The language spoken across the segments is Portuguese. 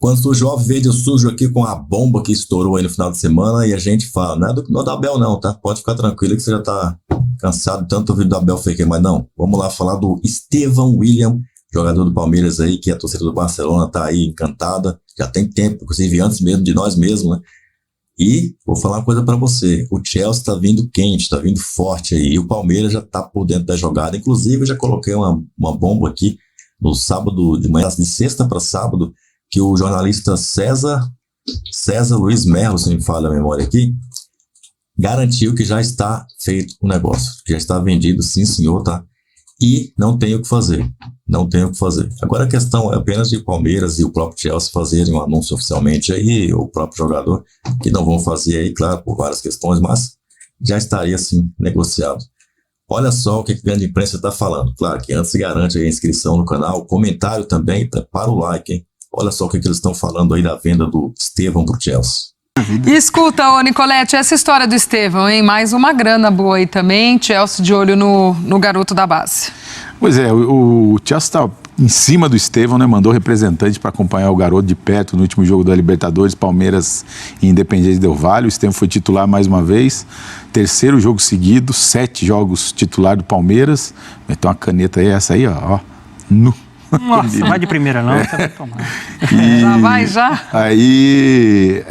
Quando surge o Alviverde, eu surjo aqui com a bomba que estourou aí no final de semana e a gente fala, não é do Abel não, tá? Pode ficar tranquilo que você já tá cansado de tanto ouvir do Abel Ferreira, mas não. Vamos lá falar do Estevão William, jogador do Palmeiras aí, que a torcida do Barcelona tá aí encantada, já tem tempo, inclusive antes mesmo de nós mesmos, né? E vou falar uma coisa pra você, o Chelsea tá vindo quente, tá vindo forte aí, e o Palmeiras já tá por dentro da jogada. Inclusive, eu já coloquei uma bomba aqui no sábado de manhã, de sexta para sábado, que o jornalista César Luiz Merlo, se me falha a memória aqui, garantiu que já está feito o negócio, já está vendido, sim senhor, tá? E não tem o que fazer, não tem o que fazer. Agora a questão é apenas de Palmeiras e o próprio Chelsea fazerem um anúncio oficialmente aí, o próprio jogador, que não vão fazer aí, claro, por várias questões, mas já estaria sim negociado. Olha só o que a grande imprensa está falando. Claro que antes se garante a inscrição no canal, comentário também, prepara o like, hein? Olha só o que eles estão falando aí da venda do Estevão pro Chelsea. Escuta, ô Nicolete, essa história do Estevão, hein? Mais uma grana boa aí também, Chelsea de olho no garoto da base. Pois é, o Chelsea está em cima do Estevão, né? Mandou representante para acompanhar o garoto de perto no último jogo da Libertadores, Palmeiras e Independiente Del Valle. O Estevão foi titular mais uma vez, terceiro jogo seguido, 7 jogos titular do Palmeiras. Então a caneta aí, essa aí, ó, nu. Nossa, vai de primeira não, você vai tomar. Já vai, já? Aí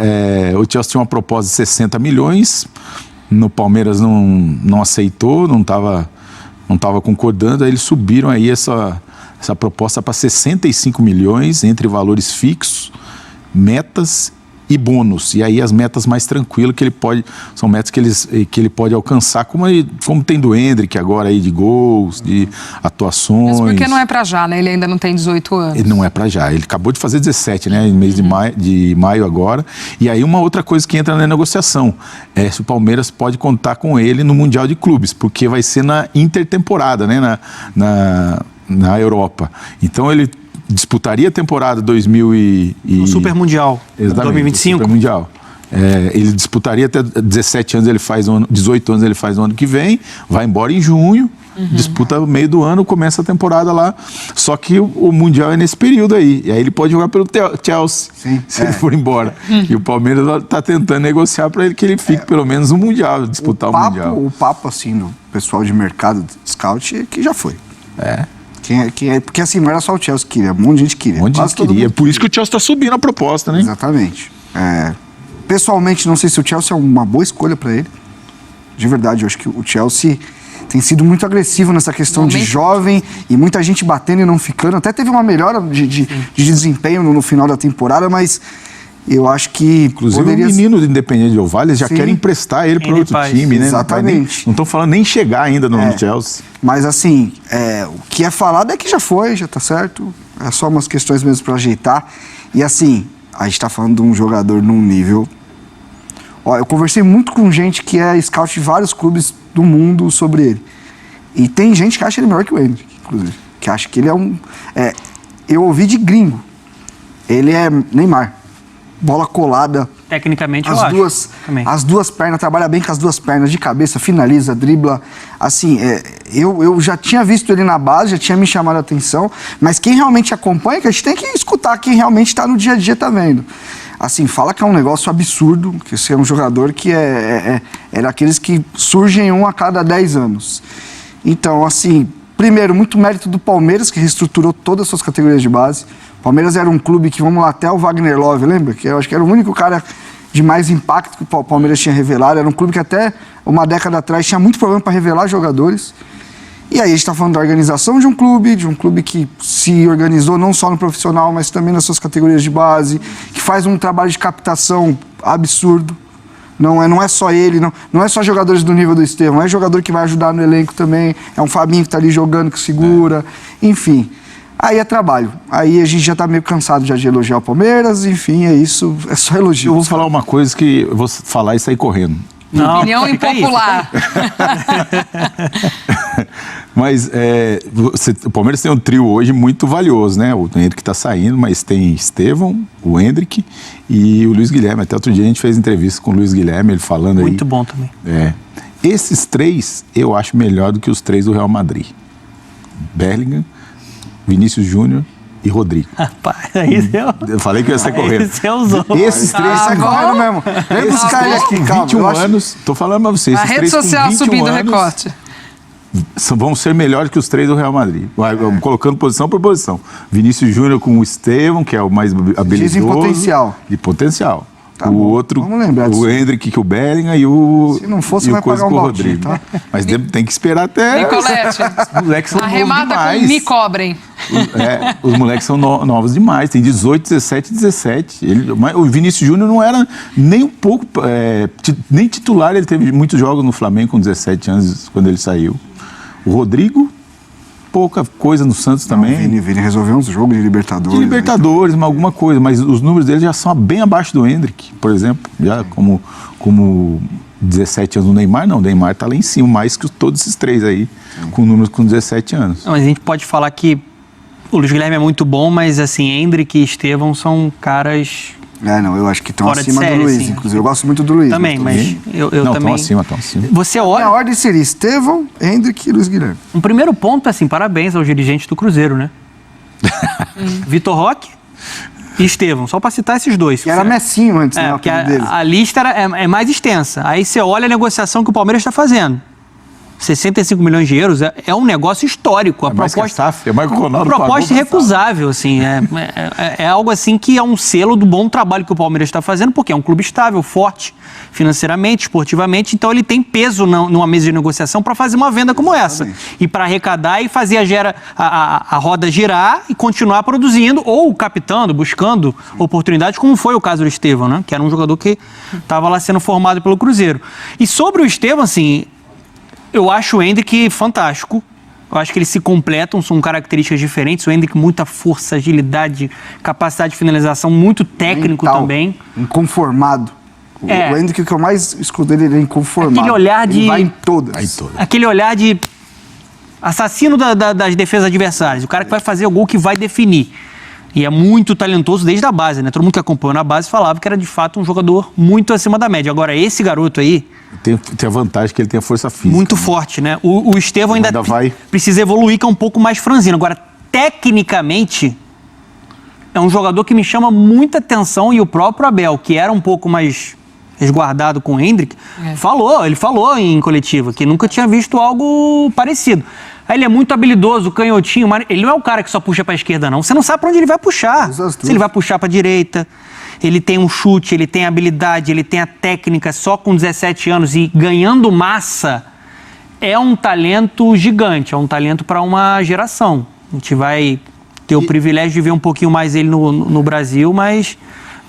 o Chelsea tinha uma proposta de 60 milhões, no Palmeiras não aceitou, não estava concordando, aí eles subiram aí essa proposta para 65 milhões entre valores fixos, metas e bônus. E aí as metas mais tranquilas que ele pode, são metas que ele pode alcançar, como tem do Endrick agora aí, de gols, de atuações. Mas porque não é para já, né? Ele ainda não tem 18 anos. Ele não é para já. Ele acabou de fazer 17, né? Em mês de maio agora. E aí uma outra coisa que entra na negociação é se o Palmeiras pode contar com ele no Mundial de Clubes, porque vai ser na intertemporada, né? Na Europa. Então ele disputaria a temporada 2000 o Super Mundial, 2025. Super Mundial. Ele disputaria até 17 anos, 18 anos ele faz no ano que vem, vai embora em junho, disputa no meio do ano, começa a temporada lá, só que o Mundial é nesse período aí, e aí ele pode jogar pelo Chelsea, se ele for embora. E o Palmeiras está tentando negociar para ele que ele fique pelo menos no Mundial, disputar o Mundial. O papo, assim, do pessoal de mercado, de scout, é que já foi. Porque assim, não era só o Chelsea que queria, um monte de gente queria. Um monte de gente queria, por isso que o Chelsea está subindo a proposta, né? Exatamente. Pessoalmente, não sei se o Chelsea é uma boa escolha para ele. De verdade, eu acho que o Chelsea tem sido muito agressivo nessa questão de jovem e muita gente batendo e não ficando. Até teve uma melhora de desempenho no final da temporada, mas eu acho que inclusive o menino do Independiente Del Valle já quer emprestar ele para outro time, né? Exatamente. Não estão falando nem chegar ainda no Chelsea. Mas assim, o que é falado é que já foi, já tá certo. É só umas questões mesmo para ajeitar. E assim, a gente tá falando de um jogador num nível... Ó, eu conversei muito com gente que é scout de vários clubes do mundo sobre ele. E tem gente que acha ele melhor que o Endrick, inclusive. Que acha que ele é um... eu ouvi de gringo. Ele é Neymar. Bola colada. Tecnicamente, eu acho. As duas pernas, trabalha bem com as duas pernas, de cabeça, finaliza, dribla. Assim, eu já tinha visto ele na base, já tinha me chamado a atenção, mas quem realmente acompanha, que a gente tem que escutar quem realmente está no dia a dia, tá vendo. Assim, fala que é um negócio absurdo, que esse é um jogador que é daqueles que surgem um a cada 10 anos. Então, assim, primeiro, muito mérito do Palmeiras, que reestruturou todas as suas categorias de base. O Palmeiras era um clube que, vamos lá, até o Wagner Love, lembra? Que eu acho que era o único cara de mais impacto que o Palmeiras tinha revelado. Era um clube que até uma década atrás tinha muito problema para revelar jogadores. E aí a gente está falando da organização de um clube que se organizou não só no profissional, mas também nas suas categorias de base, que faz um trabalho de captação absurdo. Não é só ele, não é só jogadores do nível do Estevão, é jogador que vai ajudar no elenco também, é um Fabinho que está ali jogando, que segura, enfim. Aí é trabalho. Aí a gente já tá meio cansado já de elogiar o Palmeiras, enfim, é isso, é só elogio. Eu vou falar uma coisa que eu vou falar e sair correndo. Não, opinião impopular. Mas o Palmeiras tem um trio hoje muito valioso, né? O Endrick está saindo, mas tem Estevão, o Endrick e o Luiz Guilherme. Até outro dia a gente fez entrevista com o Luiz Guilherme, ele falando aí. Muito bom também. Esses três eu acho melhor do que os três do Real Madrid. Bellingham, Vinícius Júnior e Rodrigo. Rapaz, aí Eu falei que ia sair correndo. Esses três saem correndo mesmo. Vem buscar ele aqui, calma. 21 anos, tô falando pra vocês. A rede social subindo o recorte. Vão ser melhores que os 3 do Real Madrid. Colocando posição por posição. Vinícius Júnior com o Estevão, que é o mais habilidoso. Dizem potencial. De potencial. Tá o bom. outro, Vamos lembrar disso. o Hendrick, que o Bellingham e o. Se não fosse, e o vai coisa pagar um com o baltinho, Rodrigo. tá? Mas tem que esperar até. Nicolete, Os moleques são novos arremata demais. com me cobrem. Os moleques são novos demais. Tem 18, 17, 17. O Vinícius Júnior não era nem um pouco. Nem titular. Ele teve muitos jogos no Flamengo com 17 anos, quando ele saiu. O Rodrigo, pouca coisa no Santos também. O Vini resolveu uns jogos de Libertadores. De Libertadores, mas alguma coisa. Mas os números dele já são bem abaixo do Hendrick, por exemplo. Já como 17 anos do Neymar, não. O Neymar tá lá em cima, mais que todos esses 3 aí, com números com 17 anos. Não, mas a gente pode falar que o Luiz Guilherme é muito bom, mas assim, Hendrick e Estevão são caras... Não, eu acho que estão Fora de acima série, do Luiz, sim. inclusive. Eu gosto muito do Luiz. Também, mas eu não, também... estão acima. Você A olha... ordem seria Estevão, Hendrick e Luiz Guilherme. Um primeiro ponto, assim, parabéns aos dirigentes do Cruzeiro, né? Vitor Roque e Estevão, só para citar esses dois. Que era Messinho antes, né? Porque a lista é mais extensa. Aí você olha a negociação que o Palmeiras está fazendo. 65 milhões de euros é um negócio histórico. A mais proposta, que a SAF, é mais que o Ronaldo uma proposta pagou, irrecusável, assim. É algo assim que é um selo do bom trabalho que o Palmeiras está fazendo, porque é um clube estável, forte, financeiramente, esportivamente. Então ele tem peso numa mesa de negociação para fazer uma venda como essa. E para arrecadar e fazer a roda girar e continuar produzindo, ou captando, buscando oportunidades, como foi o caso do Estevão, né? Que era um jogador que estava lá sendo formado pelo Cruzeiro. E sobre o Estevão, assim... Eu acho o Hendrick fantástico. Eu acho que eles se completam, são características diferentes. O Hendrick, muita força, agilidade, capacidade de finalização, muito técnico mental, também. Inconformado. O Hendrick, que eu mais escuto dele, ele é inconformado. Aquele olhar de... Ele vai em todas. Aquele olhar de assassino das defesas adversárias. O cara que vai fazer o gol que vai definir. E é muito talentoso desde a base, né? Todo mundo que acompanhou na base falava que era, de fato, um jogador muito acima da média. Agora, esse garoto aí... Tem a vantagem que ele tem a força física. Muito forte, né? O Estevão ainda vai... precisa evoluir, que é um pouco mais franzino. Agora, tecnicamente, é um jogador que me chama muita atenção, e o próprio Abel, que era um pouco mais resguardado com o Hendrick, ele falou em coletiva que nunca tinha visto algo parecido. Aí ele é muito habilidoso, canhotinho, mas ele não é o cara que só puxa para a esquerda, não. Você não sabe para onde ele vai puxar. Se ele vai puxar para a direita, ele tem um chute, ele tem a habilidade, ele tem a técnica, só com 17 anos e ganhando massa, é um talento gigante, é um talento para uma geração. A gente vai ter o privilégio de ver um pouquinho mais ele no Brasil, mas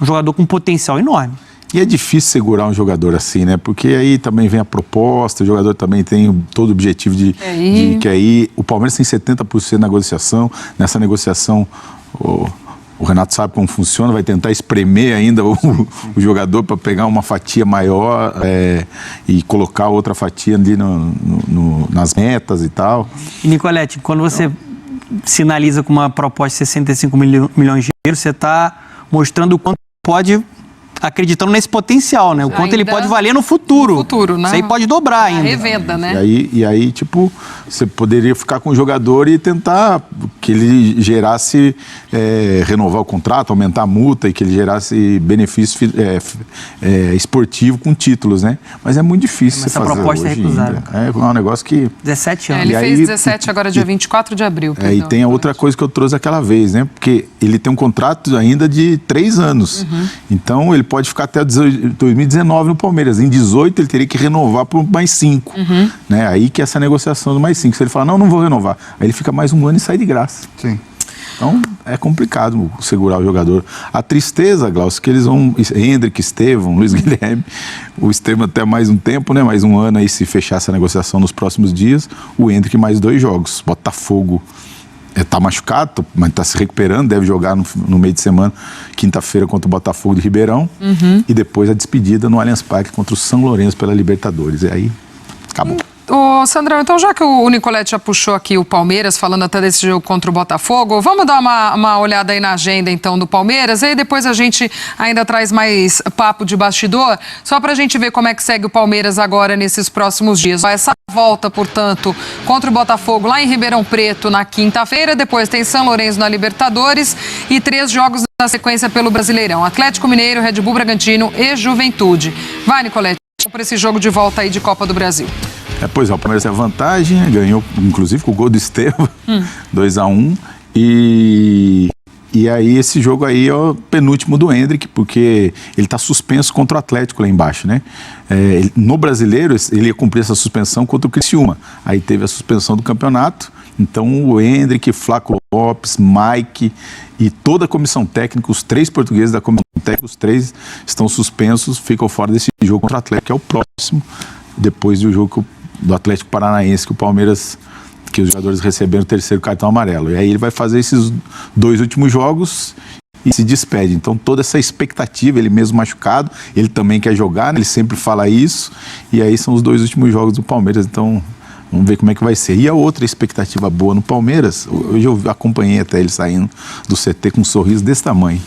um jogador com potencial enorme. E é difícil segurar um jogador assim, né? Porque aí também vem a proposta, o jogador também tem todo o objetivo de que aí o Palmeiras tem 70% na negociação. Nessa negociação, o Renato sabe como funciona, vai tentar espremer ainda o jogador para pegar uma fatia maior e colocar outra fatia ali nas metas e tal. E, Nicolete, quando você sinaliza com uma proposta de 65 milhões de euros, você está mostrando o quanto pode... acreditando nesse potencial, né? O quanto ele pode valer no futuro. Né? Isso aí pode dobrar ainda. Revenda, né? E aí, tipo, você poderia ficar com o jogador e tentar que ele gerasse, renovar o contrato, aumentar a multa e que ele gerasse benefício esportivo com títulos, né? Mas é muito difícil você fazer essa proposta hoje é recusável. É um negócio que... 17 anos. Ele fez 17 agora, dia 24 de abril. E tem a outra coisa que eu trouxe aquela vez, né? Porque ele tem um contrato ainda de 3 anos. Então, ele pode ficar até 2019 no Palmeiras. Em 18 ele teria que renovar por mais 5. Né? Aí que é essa negociação do mais 5. Se ele falar, não vou renovar, aí ele fica mais 1 ano e sai de graça. Sim. Então é complicado segurar o jogador. A tristeza, Glaucio, que eles vão... Hendrick, Estevão, Luiz Guilherme, o Estevão até mais um tempo, né? Mais 1 ano aí, se fechar essa negociação nos próximos dias. O Hendrick mais 2 jogos. Botafogo está machucado, mas está se recuperando, deve jogar no meio de semana, quinta-feira contra o Botafogo de Ribeirão, e depois a despedida no Allianz Parque contra o São Lourenço pela Libertadores. E aí, acabou. Sandrão, então já que o Nicolete já puxou aqui o Palmeiras, falando até desse jogo contra o Botafogo, vamos dar uma olhada aí na agenda então do Palmeiras, e aí depois a gente ainda traz mais papo de bastidor, só pra gente ver como é que segue o Palmeiras agora nesses próximos dias. Essa volta, portanto, contra o Botafogo lá em Ribeirão Preto na quinta-feira, depois tem São Lourenço na Libertadores e 3 jogos na sequência pelo Brasileirão: Atlético Mineiro, Red Bull Bragantino e Juventude. Vai, Nicolete, para esse jogo de volta aí de Copa do Brasil. Pois é, o Palmeiras tem a vantagem, ganhou inclusive com o gol do Estevão, 2-1, e aí esse jogo aí é o penúltimo do Endrick, porque ele está suspenso contra o Atlético lá embaixo, né? No Brasileiro, ele ia cumprir essa suspensão contra o Criciúma, aí teve a suspensão do campeonato, então o Endrick, Flaco Lopes, Mike e toda a comissão técnica, os 3 portugueses da comissão técnica, os 3 estão suspensos, ficam fora desse jogo contra o Atlético, que é o próximo, depois do jogo do Atlético Paranaense, que o Palmeiras, que os jogadores receberam o 3º cartão amarelo. E aí ele vai fazer esses 2 últimos jogos e se despede. Então toda essa expectativa, ele mesmo machucado, ele também quer jogar, né? Ele sempre fala isso, e aí são os 2 últimos jogos do Palmeiras, então vamos ver como é que vai ser. E a outra expectativa boa no Palmeiras, hoje eu acompanhei até ele saindo do CT com um sorriso desse tamanho.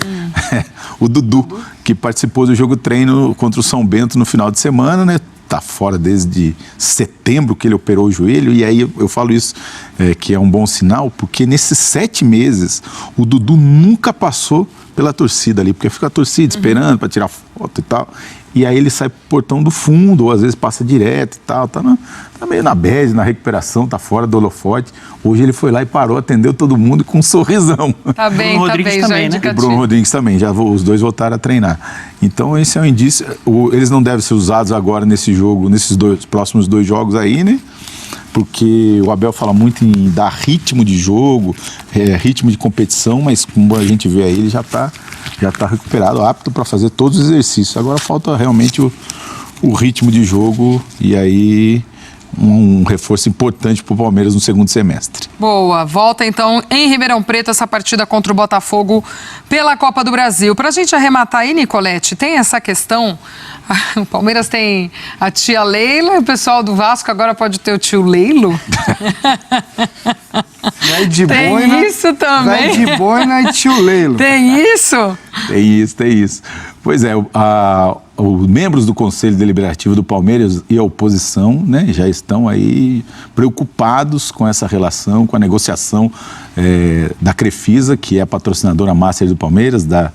O Dudu, que participou do jogo treino contra o São Bento no final de semana, né? Tá fora desde setembro que ele operou o joelho, e aí eu falo isso, que é um bom sinal, porque nesses 7 meses o Dudu nunca passou pela torcida ali, porque fica a torcida esperando para tirar foto e tal, e aí ele sai pro portão do fundo, ou às vezes passa direto e tal, tá meio na bad, na recuperação, tá fora do holofote. Hoje ele foi lá e parou, atendeu todo mundo com um sorrisão. Tá bem, Bruno Rodrigues também, né? O Bruno Rodrigues também, os 2 voltaram a treinar. Então esse é um indício, eles não devem ser usados agora nesse jogo, nesses próximos 2 jogos aí, né? Porque o Abel fala muito em dar ritmo de jogo, ritmo de competição, mas como a gente vê aí, ele já tá recuperado, apto para fazer todos os exercícios. Agora falta realmente o ritmo de jogo, e aí um reforço importante para o Palmeiras no segundo semestre. Boa, volta então em Ribeirão Preto essa partida contra o Botafogo pela Copa do Brasil. Pra gente arrematar aí, Nicolete, tem essa questão, o Palmeiras tem a tia Leila, o pessoal do Vasco agora pode ter o tio Leilo? Vai de tem boina, isso também? Vai de boina e tio Leilo. Tem isso? Tem isso. Pois é, os membros do Conselho Deliberativo do Palmeiras e a oposição, né, já estão aí preocupados com essa relação, com a negociação da Crefisa, que é a patrocinadora master do Palmeiras, da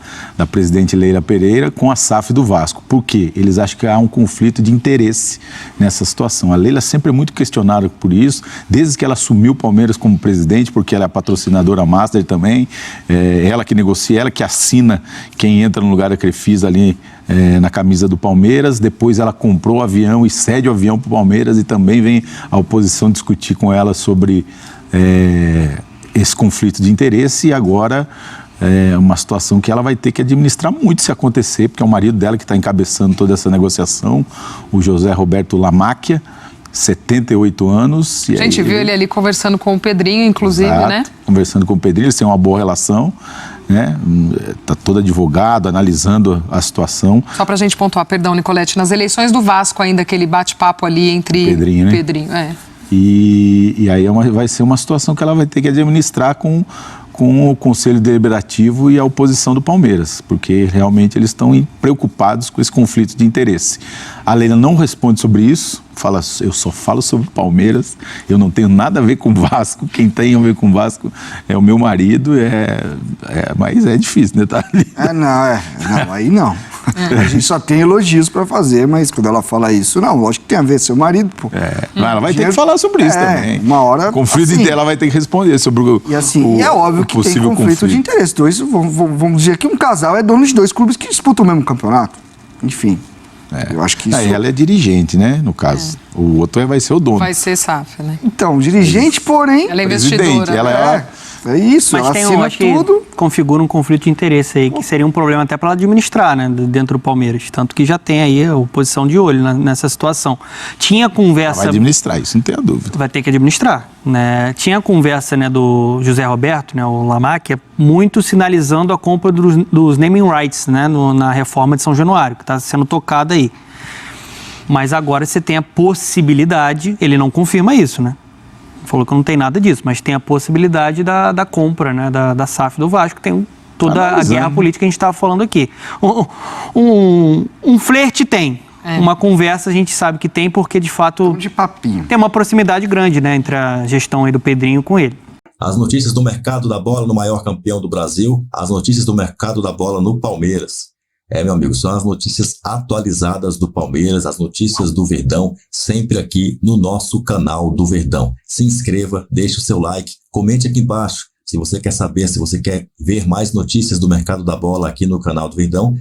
presidente Leila Pereira, com a SAF do Vasco. Por quê? Eles acham que há um conflito de interesse nessa situação. A Leila sempre é muito questionada por isso, desde que ela assumiu o Palmeiras como presidente, porque ela é a patrocinadora master também, ela que negocia, ela que assina quem entra no lugar da Crefisa ali na camisa do Palmeiras. Depois ela comprou o avião e cede o avião para o Palmeiras, e também vem a oposição discutir com ela sobre esse conflito de interesse, e agora é uma situação que ela vai ter que administrar muito se acontecer, porque é o marido dela que está encabeçando toda essa negociação, o José Roberto Lamáquia, 78 anos. A gente viu ele ali conversando com o Pedrinho, inclusive, exato, né? Conversando com o Pedrinho, eles têm uma boa relação, né? Tá todo advogado, analisando a situação. Só pra gente pontuar, perdão, Nicolete, nas eleições do Vasco ainda, aquele bate-papo ali entre Pedrinho, né? Pedrinho, E aí vai ser uma situação que ela vai ter que administrar com o Conselho Deliberativo e a oposição do Palmeiras, porque realmente eles estão preocupados com esse conflito de interesse. A Leila não responde sobre isso, fala, eu só falo sobre o Palmeiras, eu não tenho nada a ver com o Vasco, quem tem a ver com o Vasco é o meu marido, mas é difícil, né? Tá ali. Não, aí não. A gente só tem elogios pra fazer, mas quando ela fala isso, não, lógico que tem a ver seu marido, pô. Ela vai ter que falar sobre isso também. Uma hora, conflito assim, ela vai ter que responder sobre é óbvio que tem conflito de interesse. Vamos dizer que um casal é dono de 2 clubes que disputam o mesmo campeonato. Enfim, eu acho que isso... Ela é dirigente, né, no caso. O outro vai ser o dono. Vai ser SAF, né? Então, dirigente, porém... Ela é investidora. Ela é isso, mas ela assina tudo. Configura um conflito de interesse aí, que seria um problema até para ela administrar, né, dentro do Palmeiras. Tanto que já tem aí a oposição de olho nessa situação. Tinha conversa... Ela vai administrar, isso não tem a dúvida. Vai ter que administrar, né? Tinha conversa, né, do José Roberto, né, o Lamáquia, muito sinalizando a compra dos naming rights, né, na reforma de São Januário, que está sendo tocada aí. Mas agora você tem a possibilidade, ele não confirma isso, né? Falou que não tem nada disso, mas tem a possibilidade da compra, né? Da SAF do Vasco, tem toda a guerra política que a gente estava falando aqui. Um flerte tem. Uma conversa a gente sabe que tem, porque de fato De papinho. tem uma proximidade grande, né, entre a gestão aí do Pedrinho com ele. As notícias do mercado da bola no maior campeão do Brasil, as notícias do mercado da bola no Palmeiras. Meu amigo, são as notícias atualizadas do Palmeiras, as notícias do Verdão, sempre aqui no nosso canal do Verdão. Se inscreva, deixe o seu like, comente aqui embaixo se você quer saber, se você quer ver mais notícias do mercado da bola aqui no canal do Verdão.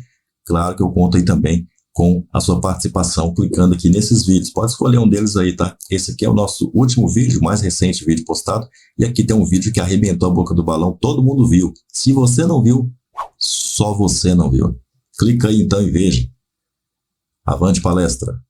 Claro que eu conto aí também com a sua participação, clicando aqui nesses vídeos. Pode escolher um deles aí, tá? Esse aqui é o nosso último vídeo, mais recente vídeo postado. E aqui tem um vídeo que arrebentou a boca do balão, todo mundo viu. Se você não viu, só você não viu. Clica aí então e veja. Avante palestra.